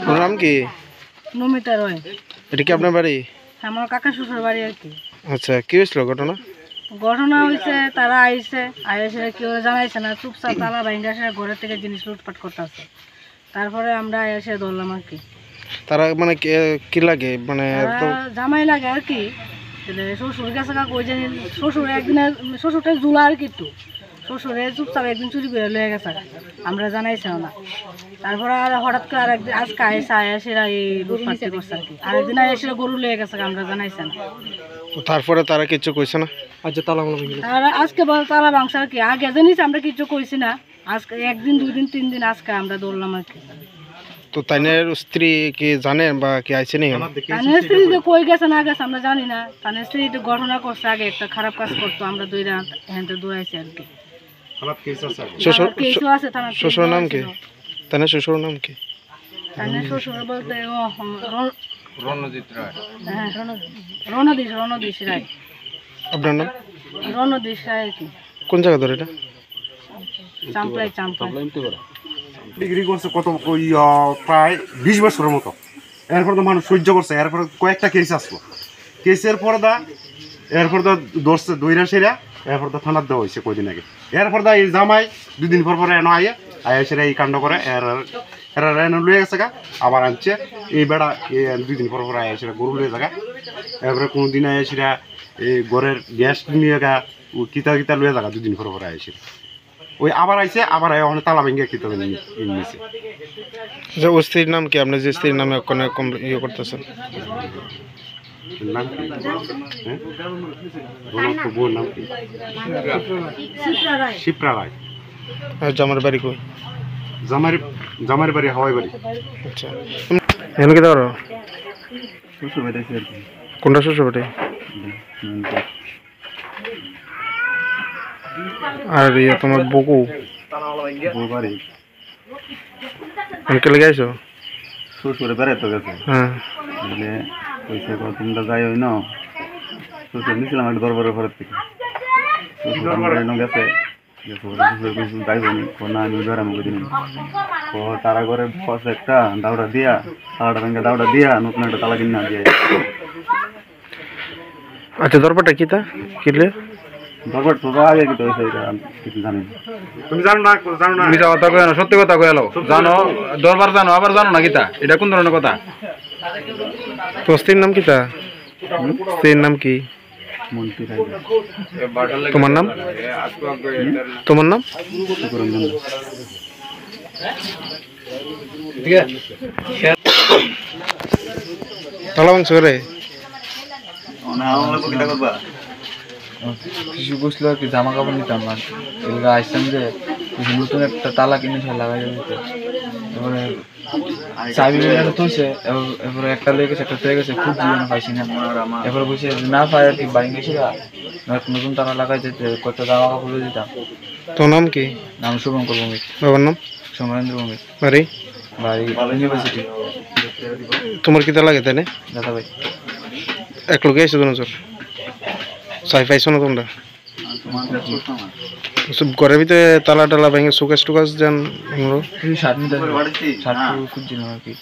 ওর নাম কি? নমিতা রয়। এটা কি আপনার বাড়ি? আমার কাকা শ্বশুর বাড়ি আর কি। আচ্ছা, কি হয়েছিল ঘটনা? ঘটনা হয়েছে তারা আইসে কেউ জানাইছে না, চুপচাপ তালা ভাঙ্গা সে ঘরের থেকে জিনিস লুটপাট করতেছে। তারপরে আমরা এসে ধরলাম আর কি। তারা মানে কি লাগে, মানে জামাই লাগে আর কি। শ্বশুর গেছে কাকু, ওই জানি শ্বশুর একদিনে শ্বশুরটা জুলা আর কি, একটু শ্বশুরে চুপচাপ একদিন চুরি করে লয়ে গেছে, আমরা জানাইছেও না। তারপরে আর হঠাৎ করে আরেকদিন আজকে আয়েসেরা এই লুটপাটটি করছে আর কি। আরেকদিন আয়েসেরা গরু লয়ে গেছে, আমরা জানাইছে না। তারপরে তারা কিছু কইছে না? আচ্ছা, তারা আজকে তালা ভাঙছে আর কি। আগে জানিস আমরা কিছু কইছি না, আজকে একদিন 2 দিন 3 দিন আজকে আমরা দৌড়লাম আর কি। তো তাইনের স্ত্রী কি জানেন বা কি আইছে নি? তানের স্ত্রী যে কই গেছে না গেছে আমরা জানি না। তানের স্ত্রী তো ঘটনা করছে, আগে একটা খারাপ কাজ করতো, আমরা দুইটা হ্যান্ডে দৌড়াইছি আর কি। শ্বশুর নাম কি? তানের শ্বশুর নাম কি? তানের শ্বশুর বলতে রণজিৎ রায়। হ্যাঁ, রণদীশ রায়। আপনার নাম? রণদীশ রায় আর কি। কোন জায়গা ধরে এটা? চাম্পলাই। ডিগ্রি করছে কত প্রায় 20 বছরের মতো। এরপর তো মানুষ সহ্য করছে। এরপর কয়েকটা কেস আসলো, কেসের পর্দা এরপর তো ধরছে দইরা সেরা। এরপর তো থানার দেওয়া হয়েছে কয়দিন আগে। এরপর দা এই জামাই 2 দিন পর এনো আয়া সেরা এই কাণ্ড করে। এরা লুয়ে গেছে গা, আবার আনছে এই বেড়া 2 দিন পর আয়া সেরা গরু লুয়ে জায়গা। এরপরে কোনো দিন আয়া সেরা এই ঘরের গ্যাস নিয়ে গা কিতা লুয়ে জায়গা 2 দিন পর আয়া সেরা ওই আবার আইছে, আবার ওখানে তালা ভেঙে কিতা নিয়েছে। ওর স্ত্রীর নাম কি? আপনি যে স্ত্রীর নামে কোনো ইয়ে করতেছেন নাম কি? বউর নাম কি? শিপ্রা রায়। আর জামার বাড়ি কই? জামার বাড়ি হাওয়াই বাড়ি। আচ্ছা, এমনি কি ধরো শ্বশুর বাড়ি? কোনটা শ্বশুর বাড়ি? আর ইয়ে তোমার বকু বউ বাড়ি অনেকে লেগে আইসো? শ্বশুরে বেড়াইতে গেছে। হ্যাঁ, বলে কইছে তোমরা যাই হই না, শ্বশুর নিয়েছিলাম একটা দরবারের ঘরের থেকে। গেছে না, আমি বেড়ামো দিন। তারা ঘরে ফস একটা দাউড়া দিয়া, তালাটা ভেঙে দাউড়া দিয়া নতুন একটা তালা কিনা দিয়ে। আচ্ছা, দরবারটা কি তা কিনলে? দরবার তো আগে কি হয়েছে এটা কিছু জানি না। তুমি জানো না? মিথ্যা কথা কয় না, সত্যি কথা কয়ে জানো। দরবার জানো, আবার জানো না কিতা? এটা কোন ধরনের কথা? তো স্ত্রীর নাম কি তা? স্ত্রীর নাম কি? তোমার নাম? তোমার নাম? তালা ভাঙছো রে? কিছু বুঝলো আর কি, জামা কাপড় নিতাম আর এলাকা আসতাম যে নতুন একটা তালা কিনে সে লাগাই দিতে। এবারে চাবি তুলছে, এবারে একটা লেগে গেছে, একটা পেয়ে গেছে, খুব জীবনে পাইছি না। এবারে বসে না পাই আর কি, বাড়ি গেছিল নতুন তালা লাগাই যেতে কত জামা কাপড় দিতাম। তোর নাম কি? নাম শুভঙ্কর ভৌমিক। বাবার নাম? সমরেন্দ্র ভৌমিক। বাড়ি? বাড়ি ইউনিভার্সিটি। তোমার কিতা লাগে তাই? দাদা ভাই এক লোকে এসে দুজন চাই পাইছো না তোমরা? ঘরের ভিতরে তালা টালা ভেঙে সুকাশ টুকাশ যান? শার্ট নিতে খুঁজছিলাম আর কি।